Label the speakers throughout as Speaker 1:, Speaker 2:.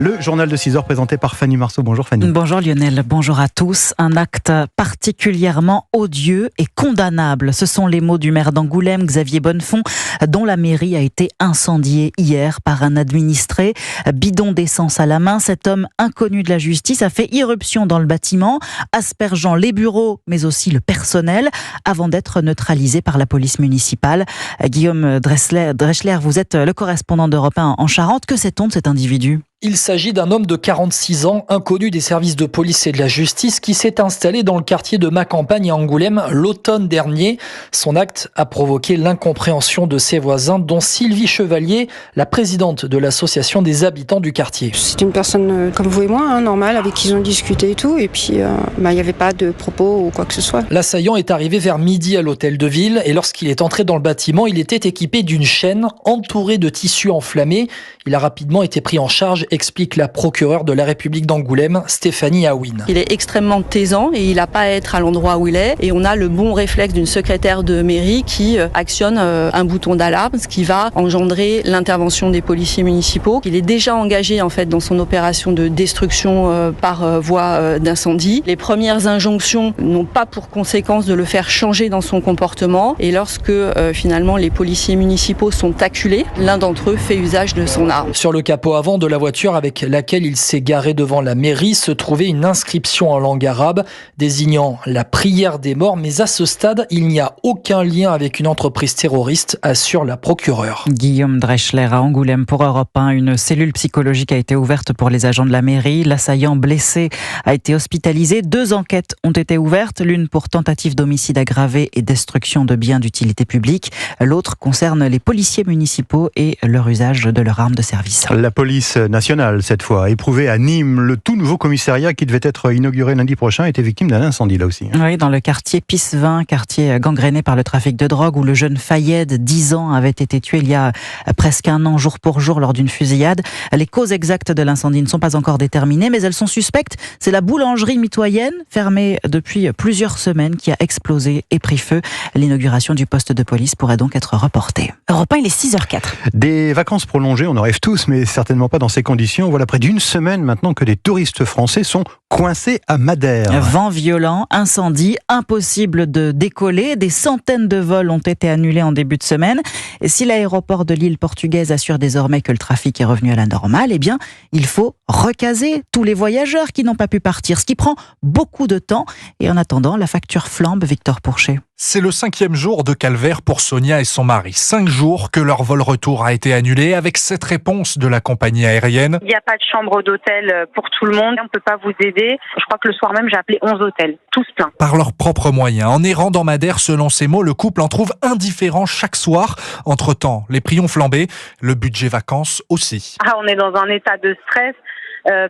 Speaker 1: Le journal de 6 heures présenté par Fanny Marceau. Bonjour Fanny.
Speaker 2: Bonjour Lionel, bonjour à tous. Un acte particulièrement odieux et condamnable. Ce sont les mots du maire d'Angoulême, Xavier Bonnefond, dont la mairie a été incendiée hier par un administré. Bidon d'essence à la main, cet homme inconnu de la justice a fait irruption dans le bâtiment, aspergeant les bureaux mais aussi le personnel avant d'être neutralisé par la police municipale. Guillaume Dreschler, vous êtes le correspondant d'Europe 1 en Charente. Que sait-on de cet individu ?
Speaker 3: Il s'agit d'un homme de 46 ans, inconnu des services de police et de la justice, qui s'est installé dans le quartier de Macampagne à Angoulême l'automne dernier. Son acte a provoqué l'incompréhension de ses voisins, dont Sylvie Chevalier, la présidente de l'association des habitants du quartier.
Speaker 4: C'est une personne comme vous et moi, normale, avec qui ils ont discuté et tout, et puis il n'y avait pas de propos ou quoi que ce soit.
Speaker 3: L'assaillant est arrivé vers midi à l'hôtel de ville, et lorsqu'il est entré dans le bâtiment, il était équipé d'une chaîne entourée de tissus enflammés. Il a rapidement été pris en charge, explique la procureure de la République d'Angoulême, Stéphanie Aouine.
Speaker 5: Il est extrêmement taisant et il n'a pas à être à l'endroit où il est. Et on a le bon réflexe d'une secrétaire de mairie qui actionne un bouton d'alarme, ce qui va engendrer l'intervention des policiers municipaux. Il est déjà engagé en fait dans son opération de destruction par voie d'incendie. Les premières injonctions n'ont pas pour conséquence de le faire changer dans son comportement. Et lorsque finalement les policiers municipaux sont acculés, l'un d'entre eux fait usage de son arme.
Speaker 3: Sur le capot avant de la voiture avec laquelle il s'est garé devant la mairie se trouvait une inscription en langue arabe désignant la prière des morts, mais à ce stade, il n'y a aucun lien avec une entreprise terroriste, assure la procureure.
Speaker 2: Guillaume Dreschler à Angoulême pour Europe 1. Une cellule psychologique a été ouverte pour les agents de la mairie. L'assaillant blessé a été hospitalisé. 2 enquêtes ont été ouvertes, l'une pour tentative d'homicide aggravé et destruction de biens d'utilité publique. L'autre concerne les policiers municipaux et leur usage de leur arme de service.
Speaker 1: La police nationale, cette fois, éprouvé à Nîmes. Le tout nouveau commissariat qui devait être inauguré lundi prochain était victime d'un incendie là aussi.
Speaker 2: Oui, dans le quartier Pissevin, quartier gangréné par le trafic de drogue, où le jeune Fayed, 10 ans, avait été tué il y a presque un an, jour pour jour, lors d'une fusillade. Les causes exactes de l'incendie ne sont pas encore déterminées, mais elles sont suspectes. C'est la boulangerie mitoyenne, fermée depuis plusieurs semaines, qui a explosé et pris feu. L'inauguration du poste de police pourrait donc être reportée. Europe 1, il est 6h04.
Speaker 1: Des vacances prolongées, on en rêve tous, mais certainement pas dans ces conditions. Voilà près d'une semaine maintenant que des touristes français sont coincés à Madère.
Speaker 2: Vent violent, incendie, impossible de décoller. Des centaines de vols ont été annulés en début de semaine. Et si l'aéroport de l'île portugaise assure désormais que le trafic est revenu à la normale, eh bien, il faut recaser tous les voyageurs qui n'ont pas pu partir, ce qui prend beaucoup de temps. Et en attendant, la facture flambe, Victor Pourchet.
Speaker 6: C'est le 5e jour de calvaire pour Sonia et son mari. 5 jours que leur vol retour a été annulé avec cette réponse de la compagnie aérienne.
Speaker 7: Il n'y a pas de chambre d'hôtel pour tout le monde. On ne peut pas vous aider. Je crois que le soir même, j'ai appelé 11 hôtels. Tous pleins.
Speaker 6: Par leurs propres moyens. En errant dans Madère, selon ses mots, le couple en trouve indifférent chaque soir. Entre-temps, les prix ont flambé. Le budget vacances aussi.
Speaker 7: On est dans un état de stress.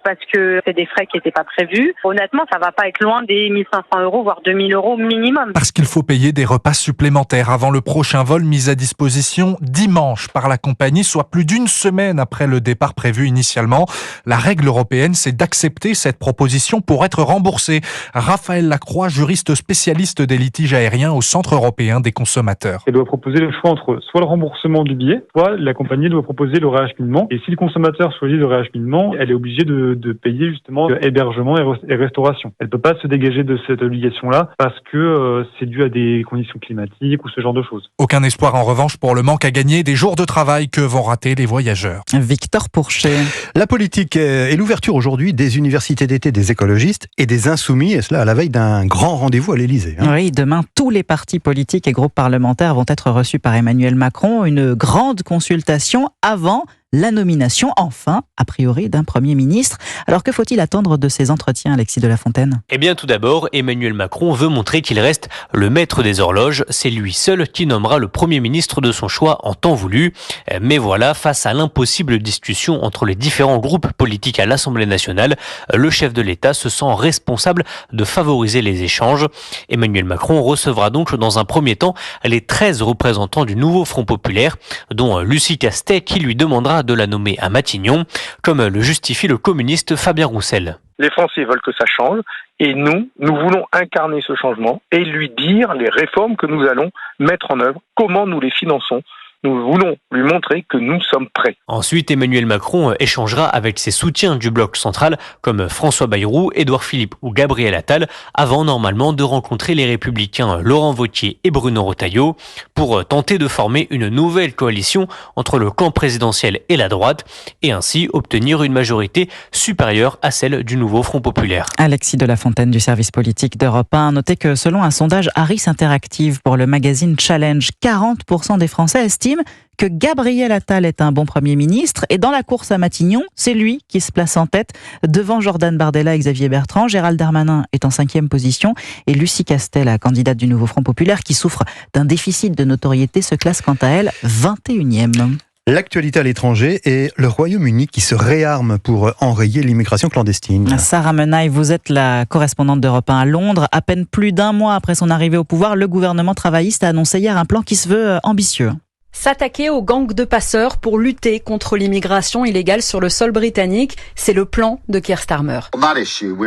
Speaker 7: Parce que c'est des frais qui n'étaient pas prévus. Honnêtement, ça va pas être loin des 1 500 €, voire 2 000 € minimum.
Speaker 6: Parce qu'il faut payer des repas supplémentaires avant le prochain vol mis à disposition dimanche par la compagnie, soit plus d'une semaine après le départ prévu initialement. La règle européenne, c'est d'accepter cette proposition pour être remboursé. Raphaël Lacroix, juriste spécialiste des litiges aériens au Centre européen des consommateurs.
Speaker 8: Elle doit proposer le choix entre soit le remboursement du billet, soit la compagnie doit proposer le réacheminement. Et si le consommateur choisit le réacheminement, elle est obligée de payer justement hébergement et restauration. Elle ne peut pas se dégager de cette obligation-là parce que c'est dû à des conditions climatiques ou ce genre de choses.
Speaker 6: Aucun espoir en revanche pour le manque à gagner des jours de travail que vont rater les voyageurs.
Speaker 2: Victor Pourchet.
Speaker 1: La politique et l'ouverture aujourd'hui des universités d'été des écologistes et des insoumis, et cela à la veille d'un grand rendez-vous à l'Élysée.
Speaker 2: Oui, demain, tous les partis politiques et groupes parlementaires vont être reçus par Emmanuel Macron. Une grande consultation avant la nomination, enfin, a priori, d'un Premier ministre. Alors que faut-il attendre de ces entretiens, Alexis de la Fontaine ?
Speaker 9: Eh bien, tout d'abord, Emmanuel Macron veut montrer qu'il reste le maître des horloges. C'est lui seul qui nommera le Premier ministre de son choix en temps voulu. Mais voilà, face à l'impossible discussion entre les différents groupes politiques à l'Assemblée nationale, le chef de l'État se sent responsable de favoriser les échanges. Emmanuel Macron recevra donc dans un premier temps les 13 représentants du nouveau Front populaire, dont Lucie Castet qui lui demandera de la nommer à Matignon, comme le justifie le communiste Fabien Roussel.
Speaker 10: Les Français veulent que ça change et nous voulons incarner ce changement et lui dire les réformes que nous allons mettre en œuvre, comment nous les finançons Nous voulons lui montrer que nous sommes prêts.
Speaker 9: Ensuite, Emmanuel Macron échangera avec ses soutiens du bloc central comme François Bayrou, Édouard Philippe ou Gabriel Attal avant normalement de rencontrer les Républicains Laurent Wauquiez et Bruno Retailleau pour tenter de former une nouvelle coalition entre le camp présidentiel et la droite et ainsi obtenir une majorité supérieure à celle du nouveau Front populaire.
Speaker 2: Alexis de la Fontaine du service politique d'Europe 1 a noté que selon un sondage Harris Interactive pour le magazine Challenge, 40% des Français estiment que Gabriel Attal est un bon Premier ministre et dans la course à Matignon, c'est lui qui se place en tête devant Jordan Bardella et Xavier Bertrand. Gérald Darmanin est en 5e position et Lucie Castel, la candidate du nouveau Front populaire qui souffre d'un déficit de notoriété, se classe quant à elle 21e.
Speaker 1: L'actualité à l'étranger et le Royaume-Uni qui se réarme pour enrayer l'immigration clandestine.
Speaker 2: Sarah Menaille, vous êtes la correspondante d'Europe 1 à Londres. À peine plus d'un mois après son arrivée au pouvoir, le gouvernement travailliste a annoncé hier un plan qui se veut ambitieux.
Speaker 11: S'attaquer aux gangs de passeurs pour lutter contre l'immigration illégale sur le sol britannique, c'est le plan de Keir Starmer.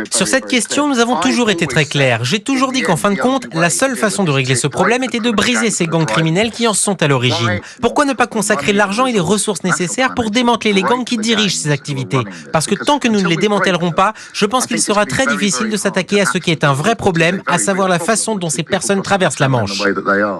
Speaker 12: Sur cette question, nous avons toujours été très clairs. J'ai toujours dit qu'en fin de compte, la seule façon de régler ce problème était de briser ces gangs criminels qui en sont à l'origine. Pourquoi ne pas consacrer l'argent et les ressources nécessaires pour démanteler les gangs qui dirigent ces activités ? Parce que tant que nous ne les démantèlerons pas, je pense qu'il sera très difficile de s'attaquer à ce qui est un vrai problème, à savoir la façon dont ces personnes traversent la Manche.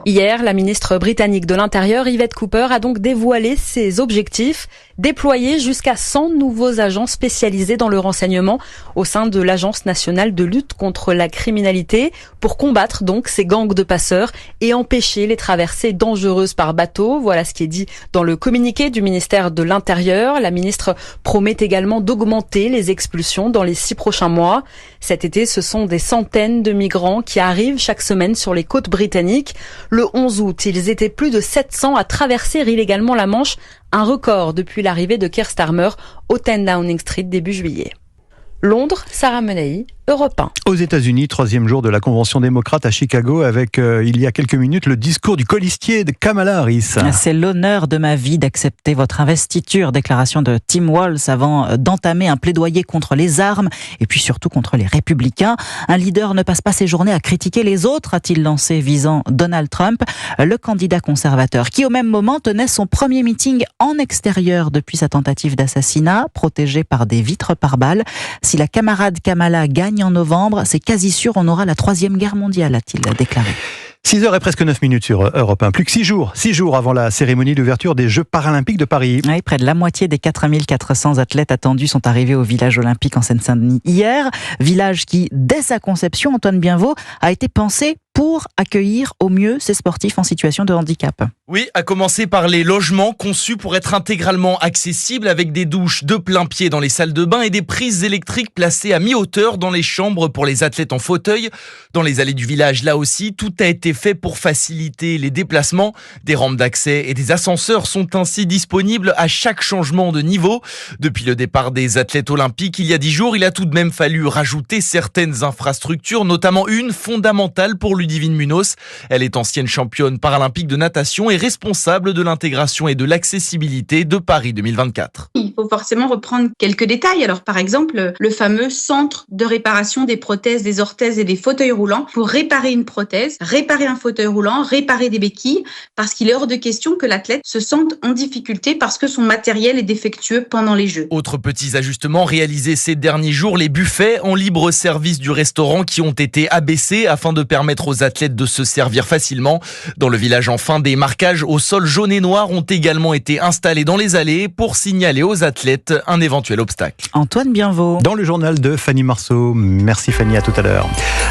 Speaker 11: Hier, la ministre britannique de l'Intérieur, Yvette Cooper, a donc dévoilé ses objectifs, déployer jusqu'à 100 nouveaux agents spécialisés dans le renseignement au sein de l'Agence nationale de lutte contre la criminalité pour combattre donc ces gangs de passeurs et empêcher les traversées dangereuses par bateau. Voilà ce qui est dit dans le communiqué du ministère de l'Intérieur. La ministre promet également d'augmenter les expulsions dans les 6 prochains mois. Cet été, ce sont des centaines de migrants qui arrivent chaque semaine sur les côtes britanniques. Le 11 août, ils étaient plus de 700 à traverser illégalement la Manche, un record depuis l'arrivée de Keir Starmer au 10 Downing Street début juillet. Londres, Sarah Menaille, Europe 1.
Speaker 1: Aux États-Unis, 3e jour de la Convention démocrate à Chicago avec, il y a quelques minutes, le discours du colistier de Kamala Harris.
Speaker 2: C'est l'honneur de ma vie d'accepter votre investiture, déclaration de Tim Walz avant d'entamer un plaidoyer contre les armes et puis surtout contre les républicains. Un leader ne passe pas ses journées à critiquer les autres, a-t-il lancé visant Donald Trump, le candidat conservateur qui au même moment tenait son premier meeting en extérieur depuis sa tentative d'assassinat, protégé par des vitres pare balles. Si la camarade Kamala gagne en novembre, c'est quasi sûr, on aura la 3e guerre mondiale, a-t-il déclaré.
Speaker 1: 6h et presque 9 minutes sur Europe 1. Plus que 6 jours avant la cérémonie d'ouverture des Jeux paralympiques de Paris.
Speaker 2: Oui, près de la moitié des 4400 athlètes attendus sont arrivés au village olympique en Seine-Saint-Denis hier. Village qui, dès sa conception, Antoine Bienvaux, a été pensé pour accueillir au mieux ces sportifs en situation de handicap.
Speaker 13: Oui, à commencer par les logements conçus pour être intégralement accessibles avec des douches de plein pied dans les salles de bain et des prises électriques placées à mi-hauteur dans les chambres pour les athlètes en fauteuil. Dans les allées du village, là aussi, tout a été fait pour faciliter les déplacements. Des rampes d'accès et des ascenseurs sont ainsi disponibles à chaque changement de niveau. Depuis le départ des athlètes olympiques, il y a 10 jours, il a tout de même fallu rajouter certaines infrastructures, notamment une fondamentale pour Ludivine Munoz. Elle est ancienne championne paralympique de natation et responsable de l'intégration et de l'accessibilité de Paris 2024.
Speaker 14: Il faut forcément reprendre quelques détails. Alors par exemple, le fameux centre de réparation des prothèses, des orthèses et des fauteuils roulants pour réparer une prothèse, réparer un fauteuil roulant, réparer des béquilles, parce qu'il est hors de question que l'athlète se sente en difficulté parce que son matériel est défectueux pendant les Jeux.
Speaker 13: Autres petits ajustements réalisés ces derniers jours, les buffets en libre service du restaurant qui ont été abaissés afin de permettre aux athlètes de se servir facilement. Dans le village, enfin, des marquages au sol jaune et noir ont également été installés dans les allées pour signaler aux athlètes un éventuel obstacle.
Speaker 2: Antoine Bienvaux.
Speaker 1: Dans le journal de Fanny Marceau. Merci Fanny, à tout à l'heure.